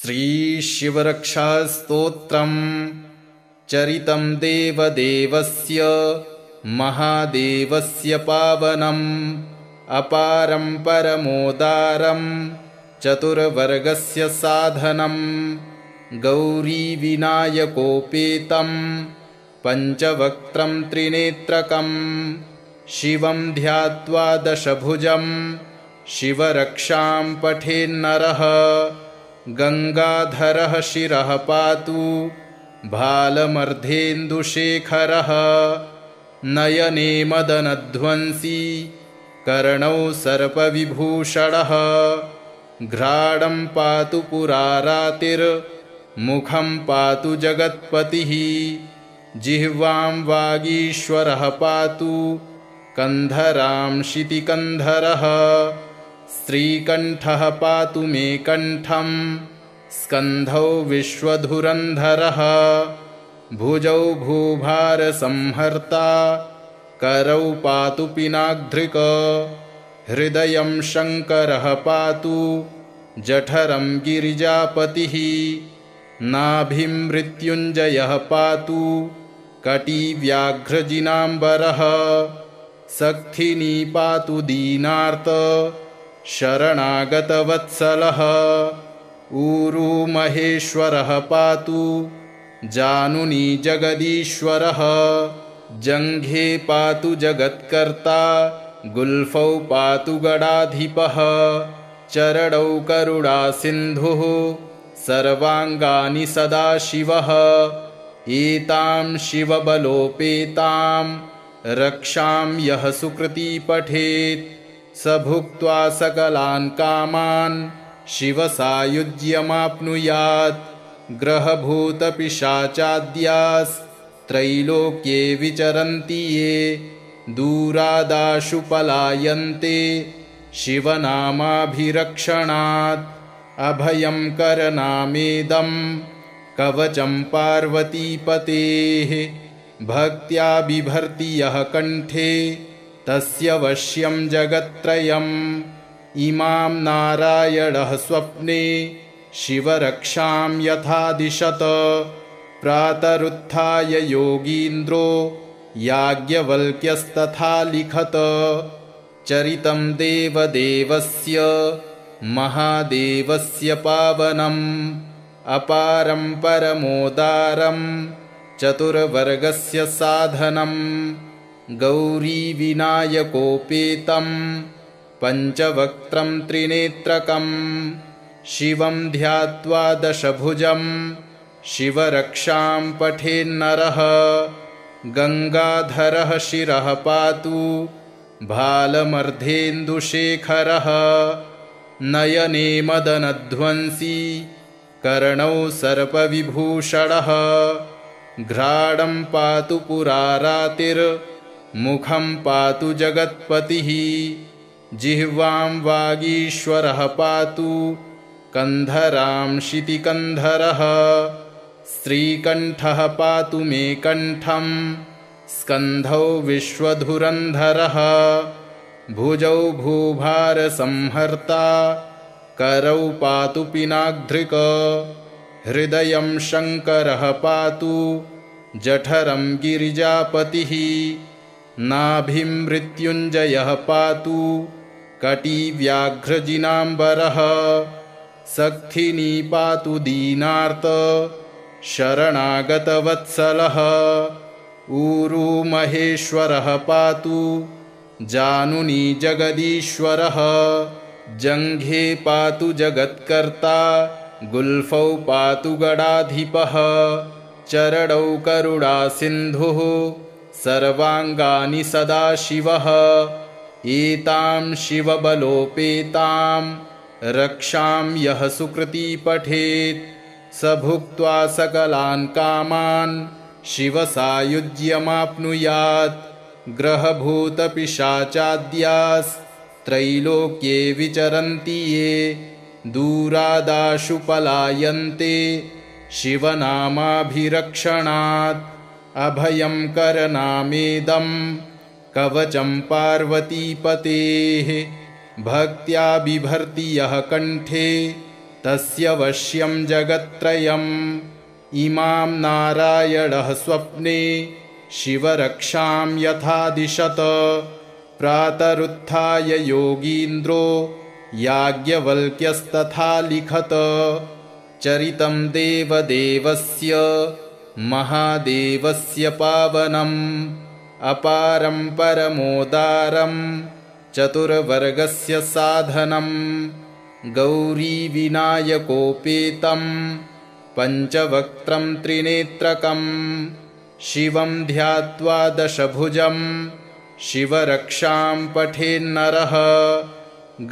श्रीशिवरक्षास्तोत्रम् चरितं देवदेवस्य महादेवस्य पावनम् अपारं परमोदारं चतुर्वर्गस्य साधनम् गौरीविनायकोपेतं पञ्चवक्त्रं त्रिनेत्रकं शिवं ध्यात्वा दशभुजं शिवरक्षां पठेन्नरः गंगाधरः शिरः पातु भालमर्धेन्दुशेखरः नयने मदनध्वंसी कर्णौ सर्पविभूषणः घ्राणं पातु पुरारातिर्मुखं पातु जगत्पतिः जिह्वां वागीश्वरः पातु कन्धरां शितिकन्धरः स्त्रीकण्ठः पातु मे कण्ठं स्कन्धौ विश्वधुरन्धरः भुजौ भूभारसंहर्ता करौ पातु पिनाग्धृक हृदयं शङ्करः पातु जठरं गिरिजापतिः नाभिं मृत्युञ्जयः पातु कटिव्याघ्रजिनाम्बरः सक्थिनी पातु दीनार्त शरणागतवत्सलः ऊरू महेश्वरः पातु जानुनी जगदीश्वरः जङ्घे पातु जगत्कर्ता गुल्फौ पातु गणाधिपः चरणौ करुणासिन्धुः सर्वाङ्गानि सदाशिवः एतां शिवबलोपेतां रक्षां यः सुकृती पठेत् स भुक्त्वा सकलान् कामान् शिवसायुज्यमाप्नुयात् ग्रहभूतपिशाचाद्यास्त्रैलोक्ये विचरन्ति ये दूरादाशु पलायन्ते शिवनामाभिरक्षणात् अभयं करनामेदं कवचं पार्वतीपतेः भक्त्या बिभर्ति यः कण्ठे तस्य वश्यं जगत्त्रयम् इमां नारायणः स्वप्ने शिवरक्षां यथा दिशत प्रातरुत्थाय योगीन्द्रो याज्ञवल्क्यस्तथा लिखत चरितं देवदेवस्य महादेवस्य पावनम् अपारं परमोदारं चतुर्वर्गस्य साधनम् गौरीविनायकोपेतं पञ्चवक्त्रं त्रिनेत्रकं शिवं ध्यात्वा दशभुजं शिवरक्षां पठेन्नरः गंगाधरः शिरः पातु भालमर्धेन्दुशेखरः नयने मदनध्वंसी कर्णौ सर्पविभूषणः घ्राणं पातु पुरारातिर्मुखं पातु जगत्पतिः जिह्वां वागीश्वरः पातु कन्धरां शितिकन्धरः स्त्रीकण्ठः पातु मे कण्ठं स्कन्धौ विश्वधुरन्धरः भुजौ भूभारसंहर्ता करौ पातु पिनाग्धृक हृदयं शङ्करः पातु जठरं गिरिजापतिः नाभिं मृत्युञ्जयः पातु कटिव्याघ्रजिनाम्बरः सक्थिनी पातु दीनार्त शरणागतवत्सलः ऊरू महेश्वरः पातु जानुनी जगदीश्वरः जङ्घे पातु जगत्कर्ता गुल्फौ पातु गणाधिपः चरणौ करुणासिन्धुः सर्वाङ्गानि सदाशिवः एतां शिवबलोपेतां रक्षां यः सुकृती पठेत् स भुक्त्वा सकलान् कामान् शिवसायुज्यमाप्नुयात् ग्रहभूतपिशाचाद्यास्त्रैलोक्ये विचरन्ति ये दूरादाशु पलायन्ते शिवनामाभिरक्षणात् अभयं करनामेदं कवचं पार्वतीपतेः भक्त्या बिभर्ति यः कण्ठे तस्य वश्यं जगत्त्रयम् इमां नारायणः स्वप्ने शिवरक्षां यथा दिशत प्रातरुत्थाय योगीन्द्रो याज्ञवल्क्यस्तथा लिखत चरितं देवदेवस्य महादेवस्य पावनम् अपारं परमोदारं चतुर्वर्गस्य साधनं गौरीविनायकोपेतं पञ्चवक्त्रं त्रिनेत्रकं शिवं ध्यात्वा दशभुजं शिवरक्षां पठेन्नरः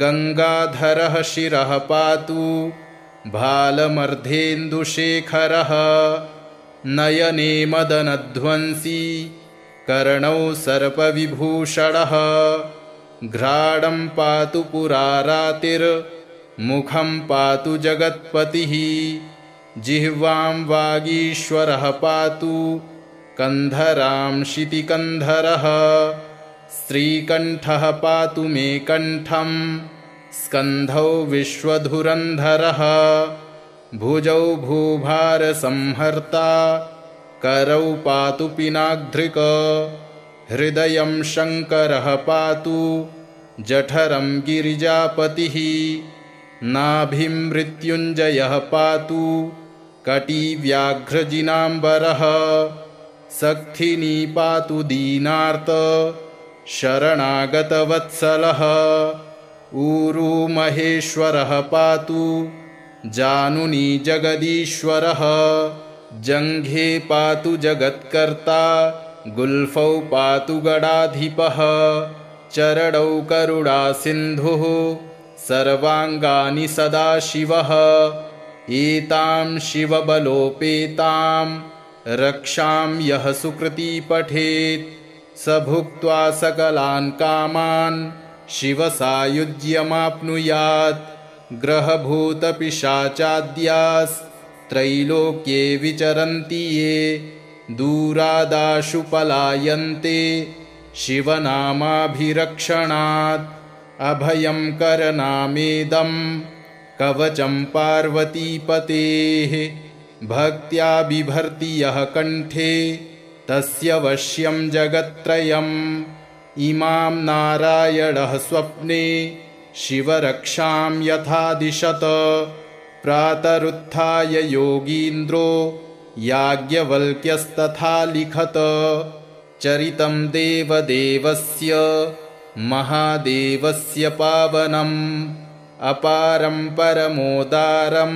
गङ्गाधरः शिरः पातु भालमर्धेन्दुशेखरः नयने मदनध्वंसी कर्णौ सर्पविभूषणः घ्राणं पातु पुरारातिर्मुखं पातु जगत्पतिः जिह्वां वागीश्वरः पातु कन्धरां शितिकन्धरः श्रीकण्ठः पातु मे कण्ठं स्कन्धौ विश्वधुरन्धरः भुजौ भूभारसंहर्ता करौ पातु पिनाग्धृक हृदयं शङ्करः पातु जठरं गिरिजापतिः नाभिं मृत्युञ्जयः पातु कटिव्याघ्रजिनाम्बरः सक्थिनी पातु दीनार्त शरणागतवत्सलः ऊरू महेश्वरः पातु जानुनी जगदीश्वरः जङ्घे पातु जगत्कर्ता गुल्फौ पातु गणाधिपः चरणौ करुणासिन्धुः सर्वाङ्गानि सदाशिवः एतां शिवबलोपेतां रक्षां यः सुकृती पठेत् स भुक्त्वा सकलान् कामान् शिवसायुज्यमाप्नुयात् ग्रहभूतपिशाचाद्यास्त्रैलोक्ये विचरन्ति ये दूरादाशु पलायन्ते शिवनामाभिरक्षणात् अभयं करनामेदं कवचं पार्वतीपतेः भक्त्या बिभर्ति यः कण्ठे तस्य वश्यं जगत्त्रयम् इमां नारायणः स्वप्ने शिवरक्षां यथा दिशत प्रातरुत्थाय योगीन्द्रो याज्ञवल्क्यस्तथा लिखत चरितं देवदेवस्य महादेवस्य पावनम् अपारं परमोदारं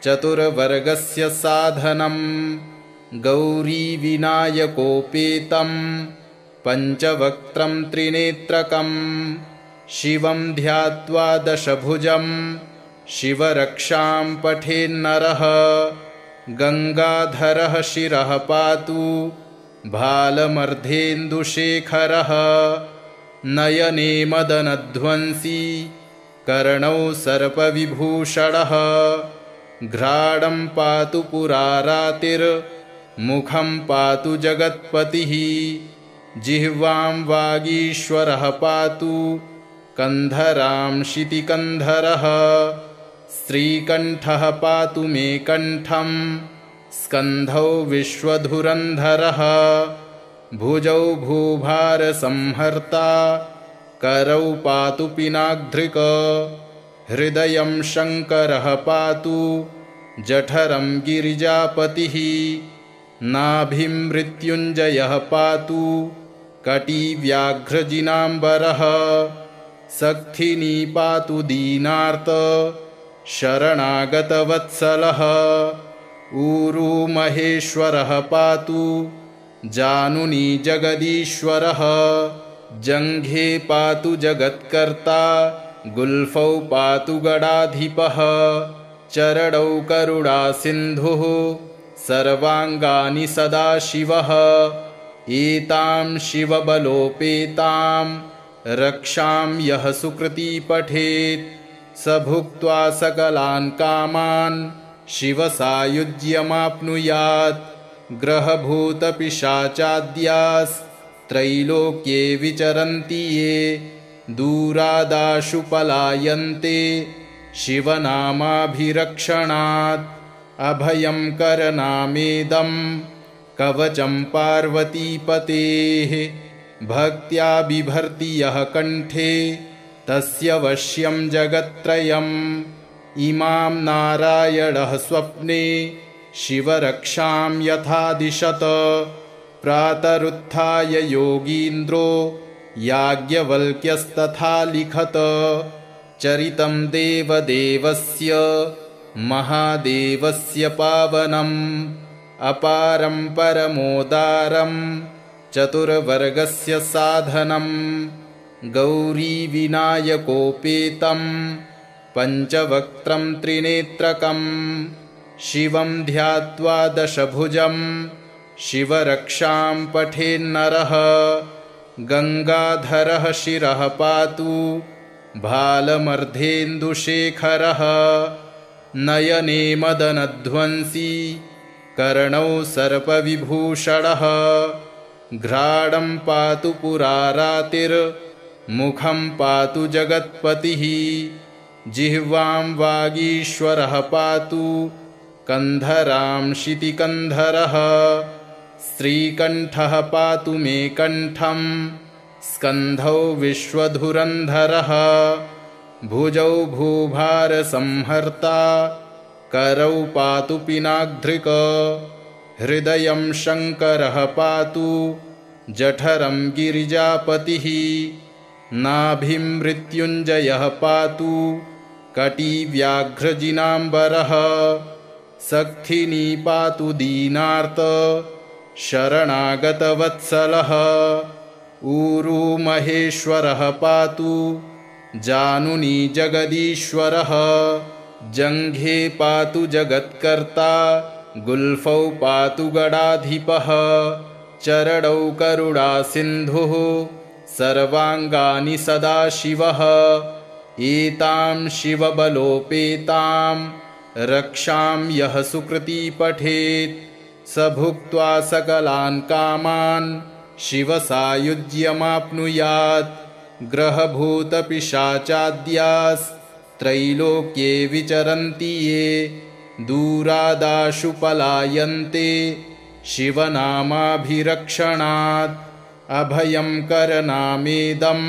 चतुर्वर्गस्य साधनं गौरीविनायकोपेतं पञ्चवक्त्रं त्रिनेत्रकं शिवं ध्यात्वा दशभुजं शिवरक्षां पठेन्नरः गङ्गाधरः शिरः पातु भालमर्धेन्दुशेखरः नयने मदनध्वंसी कर्णौ सर्पविभूषणः घ्राणं पातु पुरारातिर्मुखं पातु जगत्पतिः जिह्वां वागीश्वरः पातु कन्धरां शितिकन्धरः श्रीकण्ठः पातु मे कण्ठं स्कन्धौ विश्वधुरन्धरः भुजौ भूभारसंहर्ता करौ पातु पिनाग्धृक हृदयं शङ्करः पातु जठरं गिरिजापतिः नाभिं मृत्युञ्जयः पातु कटिव्याघ्रजिनाम्बरः सक्थिनी पातु दीनार्त शरणागतवत्सलः ऊरू महेश्वरः पातु जानुनी जगदीश्वरः जङ्घे पातु जगत्कर्ता गुल्फौ पातु गणाधिपः चरणौ करुणासिन्धुः सर्वाङ्गानि सदाशिवः एतां शिवबलोपेतां रक्षां यः सुकृती पठेत् स भुक्त्वा सकलान् कामान् शिवसायुज्यमाप्नुयात् ग्रहभूतपिशाचाद्यास्त्रैलोक्ये विचरन्ति ये दूरादाशु पलायन्ते शिवनामाभिरक्षणात् अभयं करनामेदं कवचं पार्वतीपतेः भक्त्या बिभर्ति यः कण्ठे तस्य वश्यं जगत्त्रयम् इमां नारायणः स्वप्ने शिवरक्षां यथा दिशत प्रातरुत्थाय योगीन्द्रो याज्ञवल्क्यस्तथा लिखत चरितं देवदेवस्य महादेवस्य पावनम् अपारं परमोदारं चतुर्वर्गस्य साधनं गौरीविनायकोपेतं पञ्चवक्त्रं त्रिनेत्रकं शिवं ध्यात्वा दशभुजं शिवरक्षां पठेन्नरः गङ्गाधरः शिरः पातु भालमर्धेन्दुशेखरः नयने मदनध्वंसी कर्णौ सर्पविभूषणः घ्राणं पातु पुरारातिर्मुखं पातु जगत्पतिः जिह्वां वागीश्वरः पातु कन्धरां शितिकन्धरः श्रीकण्ठः पातु मे कण्ठं स्कन्धौ विश्वधुरन्धरः भुजौ भूभारसंहर्ता करौ पातु पिनाग्धृक हृदयं शङ्करः पातु जठरं गिरिजापतिः नाभिं मृत्युञ्जयः पातु कटिव्याघ्रजिनाम्बरः सख्थिनी पातु दीनार्त शरणागतवत्सलः ऊरू महेश्वरः पातु जानुनी जगदीश्वरः जङ्घे पातु जगत्कर्ता गुल्फौ पातु गडाधिपः चरणौ करुणासिन्धुः सर्वाङ्गानि सदाशिवः एतां शिवबलोपेतां रक्षां यः सुकृती पठेत् स भुक्त्वा सकलान् कामान् शिवसायुज्यमाप्नुयात् ग्रहभूतपिशाचाद्यास्त्रैलोक्ये विचरन्ति ये दूरादाशु पलायन्ते शिवनामाभिरक्षणात् अभयं करनामेदं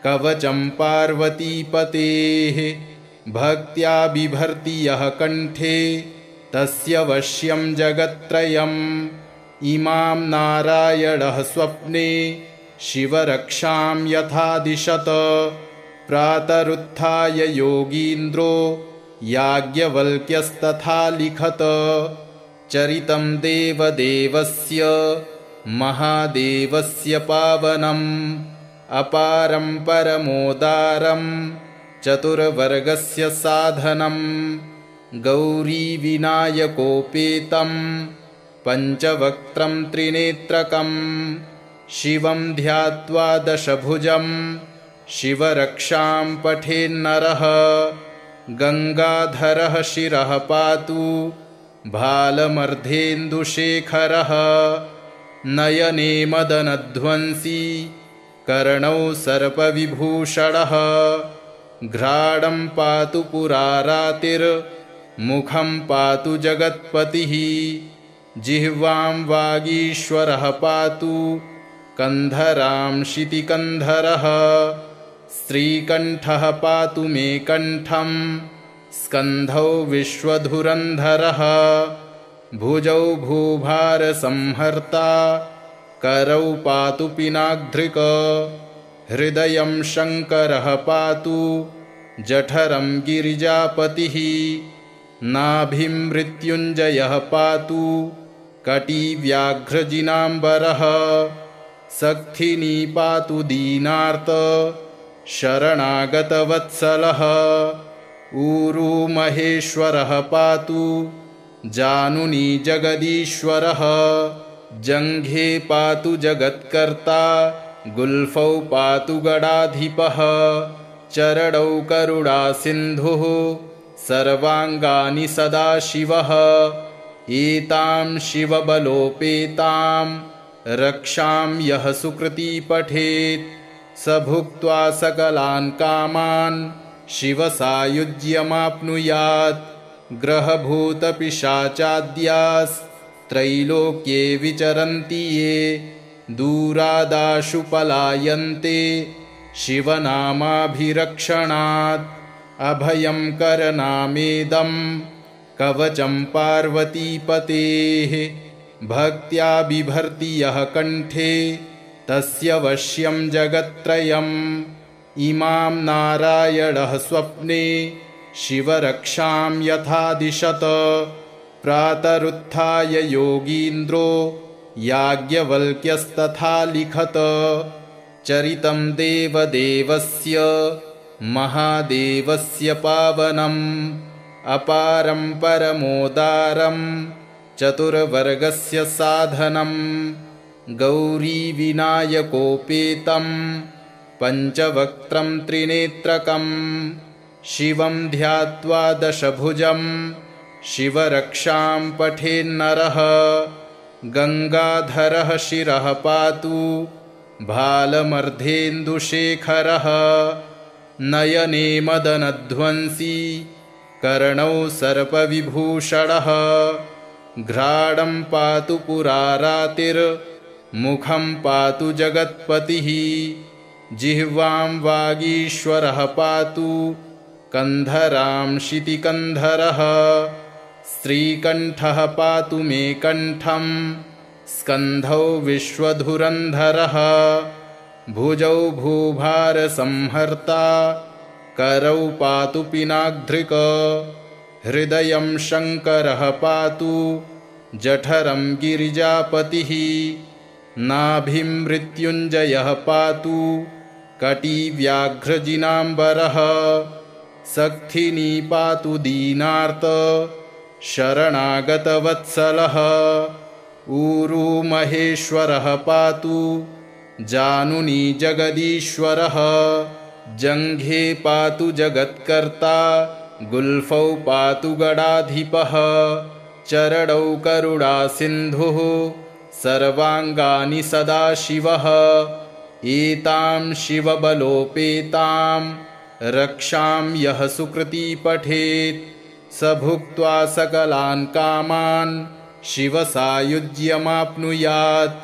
कवचं पार्वतीपतेः भक्त्या बिभर्ति यः कण्ठे तस्य वश्यं जगत्त्रयम् इमां नारायणः स्वप्ने शिवरक्षां यथा दिशत प्रातरुत्थाय योगीन्द्रो याज्ञवल्क्यस्तथा लिखत चरितं देवदेवस्य महादेवस्य पावनम् अपारं परमोदारं चतुर्वर्गस्य साधनं गौरीविनायकोपेतं पञ्चवक्त्रं त्रिनेत्रकं शिवं ध्यात्वा दशभुजं शिवरक्षां पठेन्नरः गङ्गाधरः शिरः पातु भालमर्धेन्दुशेखरः नयने मदनध्वंसी कर्णौ सर्पविभूषणः घ्राणं पातु पुरारातिर्मुखं पातु जगत्पतिः जिह्वां वागीश्वरः पातु कन्धरां शितिकन्धरः श्रीकण्ठः पातु मे कण्ठं स्कन्धौ विश्वधुरन्धरः भुजौ भूभारसंहर्ता करौ पातु पिनाग्धृक हृदयं शङ्करः पातु जठरं गिरिजापतिः नाभिं मृत्युञ्जयः पातु कटिव्याघ्रजिनाम्बरः सख्थिनी पातु दीनार्त शरणागतवत्सलः ऊरू महेश्वरः पातु जानुनी जगदीश्वरः जङ्घे पातु जगत्कर्ता गुल्फौ पातु गडाधिपः चरणौ करुणासिन्धुः सर्वाङ्गानि सदाशिवः एतां शिवबलोपेतां रक्षां यः सुकृती पठेत् स भुक्त्वा सकलान् कामान् शिवसायुज्यमाप्नुयात् ग्रहभूतपिशाचाद्यास्त्रैलोक्ये विचरन्ति ये दूरादाशु पलायन्ते शिवनामाभिरक्षणात् अभयं करनामेदं कवचं पार्वतीपतेः भक्त्या बिभर्ति यः कण्ठे तस्य वश्यं जगत्त्रयम् इमां नारायणः स्वप्ने शिवरक्षां यथा दिशत प्रातरुत्थाय योगीन्द्रो याज्ञवल्क्यस्तथा लिखत चरितं देवदेवस्य महादेवस्य पावनम् अपारं परमोदारं चतुर्वर्गस्य साधनं गौरीविनायकोपेतं पञ्चवक्त्रं त्रिनेत्रकं शिवं ध्यात्वा दशभुजं शिवरक्षां पठेन्नरः गङ्गाधरः शिरः पातु भालमर्धेन्दुशेखरः नयने मदनध्वंसी कर्णौ सर्पविभूषणः घ्राणं पातु पुरारातिर्मुखं पातु जगत्पतिः जिह्वां वागीश्वरः पातु कन्धरां शितिकन्धरः स्त्रीकण्ठः पातु मे कण्ठं स्कन्धौ विश्वधुरन्धरः भुजौ भूभारसंहर्ता करौ पातु पिनाग्धृक हृदयं शङ्करः पातु जठरं गिरिजापतिः नाभिं मृत्युञ्जयः पातु कटिव्याघ्रजिनाम्बरः सक्थिनी पातु दीनार्त शरणागतवत्सलः ऊरू महेश्वरः पातु जानुनी जगदीश्वरः जङ्घे पातु जगत्कर्ता गुल्फौ पातु गडाधिपः चरणौ करुणासिन्धुः सर्वाङ्गानि सदाशिवः एतां शिवबलोपेतां रक्षां यः सुकृती पठेत् स भुक्त्वा सकलान् कामान् शिवसायुज्यमाप्नुयात्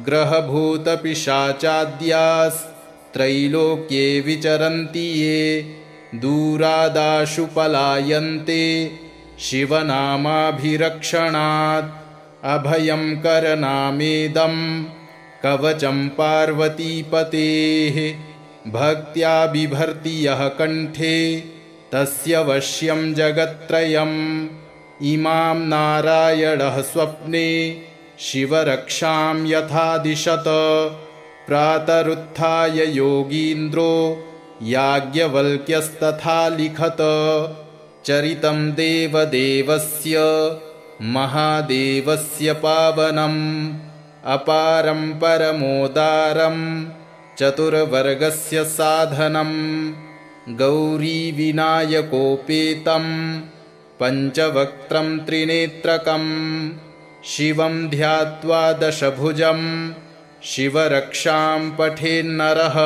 ग्रहभूतपिशाचाद्यास्त्रैलोक्ये विचरन्ति ये दूरादाशु पलायन्ते शिवनामाभिरक्षणात् अभयं करनामेदं कवचं पार्वतीपतेः भक्त्या बिभर्ति यः कण्ठे तस्य वश्यं जगत्त्रयम् इमां नारायणः स्वप्ने शिवरक्षां यथा दिशत प्रातरुत्थाय योगीन्द्रो याज्ञवल्क्यस्तथा लिखत चरितं देवदेवस्य महादेवस्य पावनम् अपारं परमोदारं चतुर्वर्गस्य साधनं गौरीविनायकोपेतं पञ्चवक्त्रं त्रिनेत्रकं शिवं ध्यात्वा दशभुजं शिवरक्षां पठेन्नरः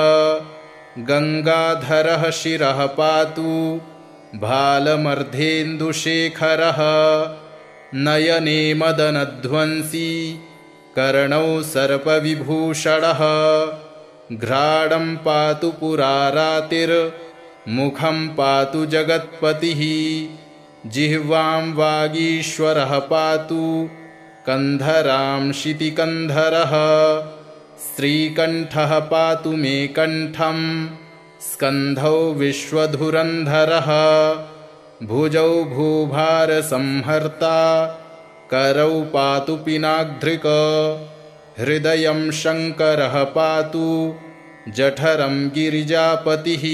गङ्गाधरः शिरः पातु भालमर्धेन्दुशेखरः नयने मदनध्वंसी कर्णौ सर्पविभूषणः घ्राणं पातु पुरारातिर्मुखं पातु जगत्पतिः जिह्वां वागीश्वरः पातु कन्धरां शितिकन्धरः स्त्रीकण्ठः पातु मे कण्ठं स्कन्धौ विश्वधुरन्धरः भुजौ भूभारसंहर्ता करौ पातु पिनाग्धृक हृदयं शङ्करः पातु जठरं गिरिजापतिः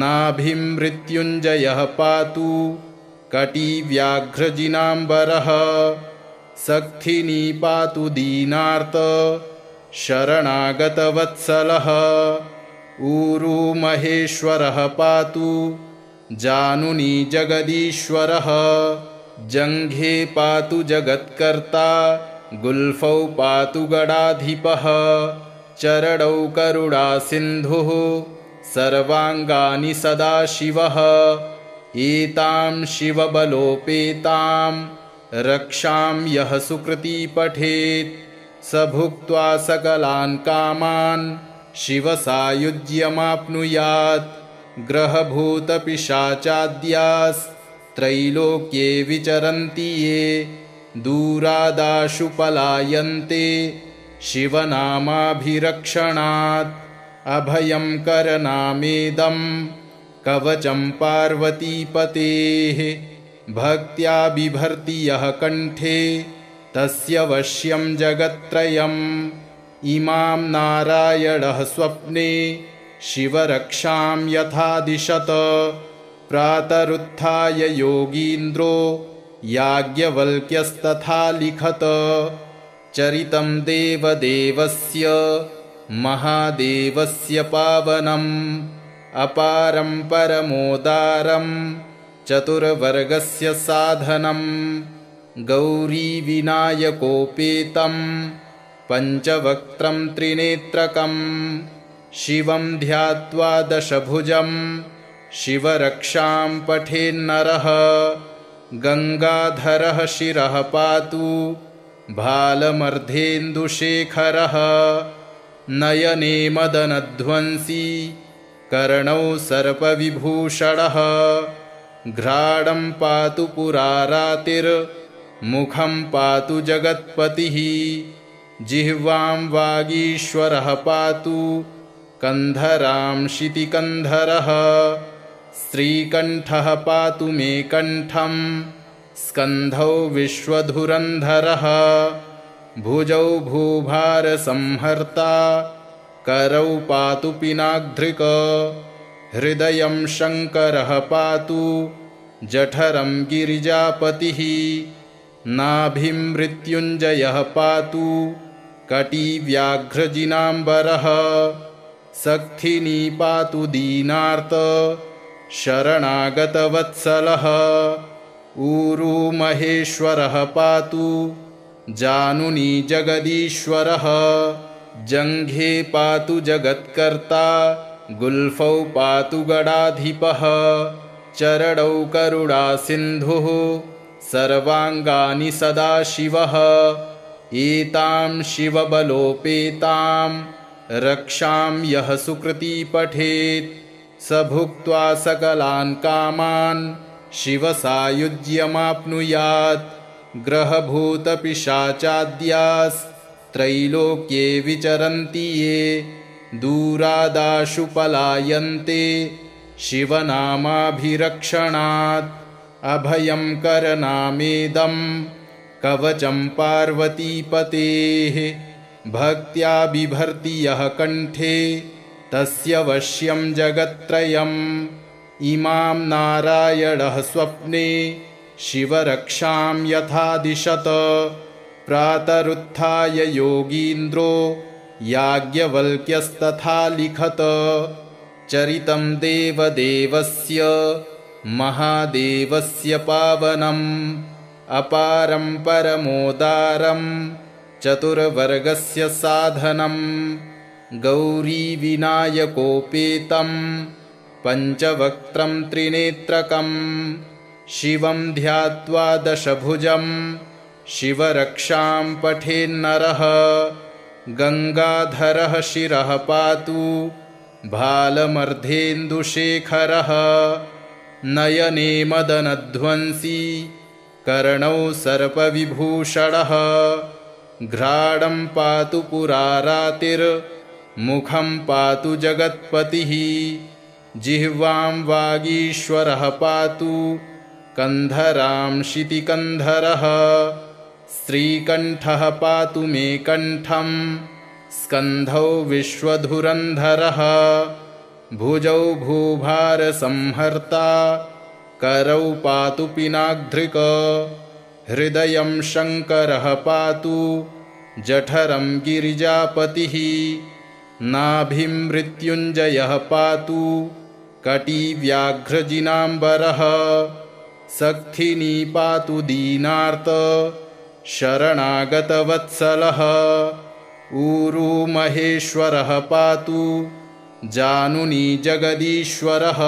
नाभिं मृत्युञ्जयः पातु कटिव्याघ्रजिनाम्बरः सक्थिनी पातु दीनार्त शरणागतवत्सलः ऊरू महेश्वरः पातु जानुनी जगदीश्वरः जङ्घे पातु जगत्कर्ता गुल्फौ पातु गडाधिपः चरणौ करुणासिन्धुः सर्वाङ्गानि सदाशिवः एतां शिवबलोपेतां रक्षां यः सुकृती पठेत् स भुक्त्वा सकलान् कामान् शिवसायुज्यमाप्नुयात् ग्रहभूतपिशाचाद्यास्त्रैलोक्ये विचरन्ति ये दूरादाशु पलायन्ते शिवनामाभिरक्षणात् अभयं करनामेदं कवचं पार्वतीपतेः भक्त्या बिभर्ति यः कण्ठे तस्य वश्यं जगत्त्रयम् इमां नारायणः स्वप्ने शिवरक्षां यथा दिशत प्रातरुत्थाय योगीन्द्रो याज्ञवल्क्यस्तथा लिखत चरितं देवदेवस्य महादेवस्य पावनम् अपारं परमोदारं चतुर्वर्गस्य साधनं गौरीविनायकोपेतं पञ्चवक्त्रं त्रिनेत्रकं शिवं ध्यात्वा दशभुजं शिवरक्षां पठेन्नरः गङ्गाधरः शिरः पातु भालमर्धेन्दुशेखरः नयने मदनध्वंसी कर्णौ सर्पविभूषणः घ्राणं पातु पुरारातिर्मुखं पातु जगत्पतिः जिह्वां वागीश्वरः पातु कन्धरां शितिकन्धरः श्रीकण्ठः पातु मे कण्ठं स्कन्धौ विश्वधुरन्धरः भुजौ भूभारसंहर्ता करौ पातु पिनाग्धृक हृदयं शङ्करः पातु जठरं गिरिजापतिः नाभिं मृत्युञ्जयः पातु कटिव्याघ्रजिनाम्बरः सक्थिनी पातु दीनार्त शरणागतवत्सलः ऊरू महेश्वरः पातु जानुनी जगदीश्वरः जङ्घे पातु जगत्कर्ता गुल्फौ पातु गणाधिपः चरणौ करुणासिन्धुः सर्वाङ्गानि सदाशिवः एतां शिवबलोपेतां रक्षां यः सुकृती पठेत् स भुक्त्वा सकलान् कामान् शिवसायुज्यमाप्नुयात् ग्रहभूतपिशाचाद्यास्त्रैलोक्ये विचरन्ति ये दूरादाशु पलायन्ते शिवनामाभिरक्षणात् अभयं करनामेदं कवचं पार्वतीपतेः भक्त्या बिभर्ति यः कण्ठे तस्य वश्यं जगत्त्रयम् इमां नारायणः स्वप्ने शिवरक्षां यथा दिशत प्रातरुत्थाय योगीन्द्रो याज्ञवल्क्यस्तथा लिखत चरितं देवदेवस्य महादेवस्य पावनम् अपारं परमोदारं चतुर्वर्गस्य साधनं गौरीविनायकोपेतं पञ्चवक्त्रं त्रिनेत्रकं शिवं ध्यात्वा दशभुजं शिवरक्षां पठेन्नरः गङ्गाधरः शिरः पातु भालमर्धेन्दुशेखरः नयने मदनध्वंसी कर्णौ सर्पविभूषणः घ्राणं पातु पुरारातिर्मुखं पातु जगत्पतिः जिह्वां वागीश्वरः पातु कन्धरां शितिकन्धरः श्रीकण्ठः पातु मे कण्ठं स्कन्धौ विश्वधुरन्धरः भुजौ भूभारसंहर्ता करौ पातु पिनाग्धृक हृदयं शङ्करः पातु जठरं गिरिजापतिः नाभिं मृत्युञ्जयः पातु कटिव्याघ्रजिनाम्बरः सक्थिनी पातु दीनार्त शरणागतवत्सलः ऊरू महेश्वरः पातु जानुनी जगदीश्वरः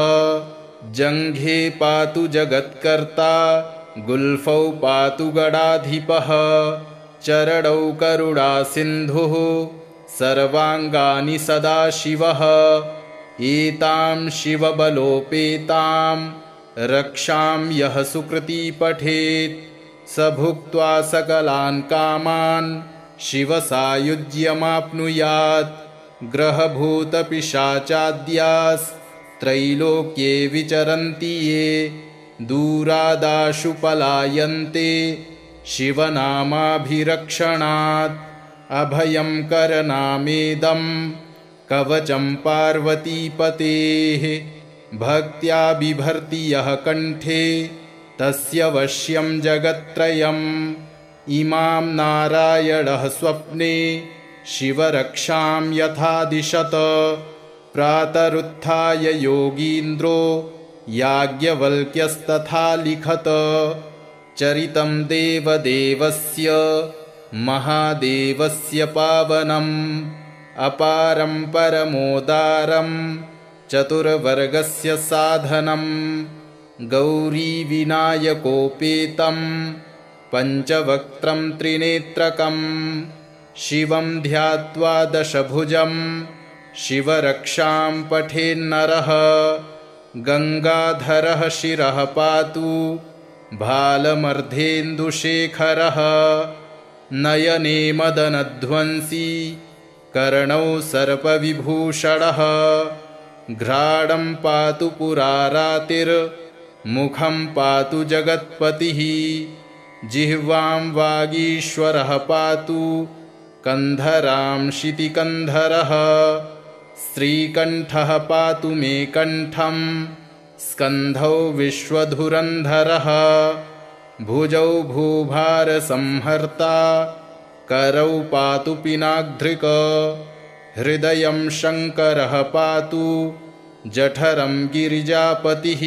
जङ्घे पातु जगत्कर्ता गुल्फौ पातु गडाधिपः चरणौ करुणासिन्धुः सर्वाङ्गानि सदाशिवः एतां शिवबलोपेतां रक्षां यः सुकृती पठेत् स भुक्त्वा सकलान् कामान् शिवसायुज्यमाप्नुयात् ग्रहभूतपिशाचाद्यास्त्रैलोक्ये विचरन्ति ये दूरादाशु पलायन्ते शिवनामाभिरक्षणात् अभयं करनामेदं कवचं पार्वतीपतेः भक्त्या बिभर्ति यः कण्ठे तस्य वश्यं जगत्त्रयम् इमां नारायणः स्वप्ने शिवरक्षां यथा दिशत प्रातरुत्थाय योगीन्द्रो याज्ञवल्क्यस्तथा लिखत चरितं देवदेवस्य महादेवस्य पावनम् अपारं परमोदारं चतुर्वर्गस्य साधनं गौरीविनायकोपेतं पञ्चवक्त्रं त्रिनेत्रकं शिवं ध्यात्वा दशभुजं शिवरक्षां पठेन्नरः गङ्गाधरः शिरः पातु भालमर्धेन्दुशेखरः नयने मदनध्वंसी कर्णौ सर्पविभूषणः घ्राणं पातु पुरारातिर्मुखं पातु जगत्पतिः जिह्वां वागीश्वरः पातु कन्धरां शितिकन्धरः श्रीकण्ठः पातु मे कण्ठं स्कन्धौ विश्वधुरन्धरः भुजौ भूभारसंहर्ता करौ पातु पिनाग्धृक हृदयं शङ्करः पातु जठरं गिरिजापतिः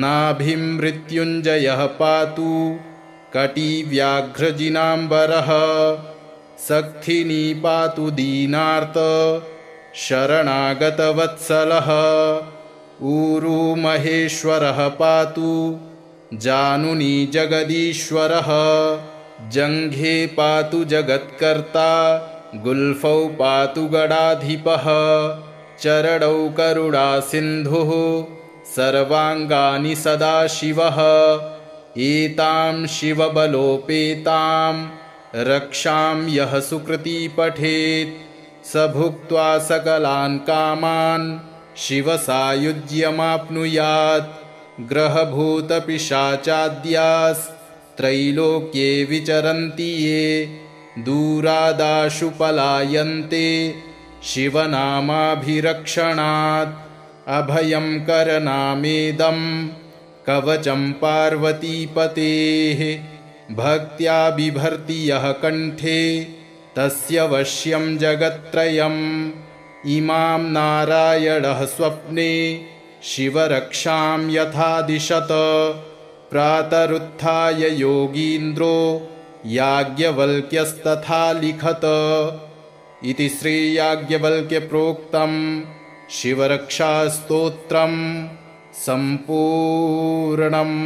नाभिं मृत्युञ्जयः पातु कटिव्याघ्रजिनाम्बरः सक्थिनी पातु दीनार्त शरणागतवत्सलः ऊरू महेश्वरः पातु जानुनी जगदीश्वरः जङ्घे पातु जगत्कर्ता गुल्फौ पातु गडाधिपः चरणौ करुणासिन्धुः सर्वाङ्गानि सदाशिवः एतां शिवबलोपेतां रक्षां यः सुकृती पठेत् स भुक्त्वा सकलान् कामान् शिवसायुज्यमाप्नुयात् ग्रहभूतपिशाचाद्यास्त्रैलोक्ये विचरन्ति ये दूरादाशु पलायन्ते शिवनामाभिरक्षणात् अभयं करनामेदं कवचं पार्वतीपतेः भक्त्या बिभर्ति यः कण्ठे तस्य वश्यं जगत्त्रयम् इमां नारायणः स्वप्ने शिवरक्षां यथा दिशत प्रातरुत्थाय योगीन्द्रो याज्ञवल्क्यस्तथा लिखत इति श्रीयाज्ञवल्क्यप्रोक्तं शिवरक्षास्तोत्रं सम्पूर्णम्।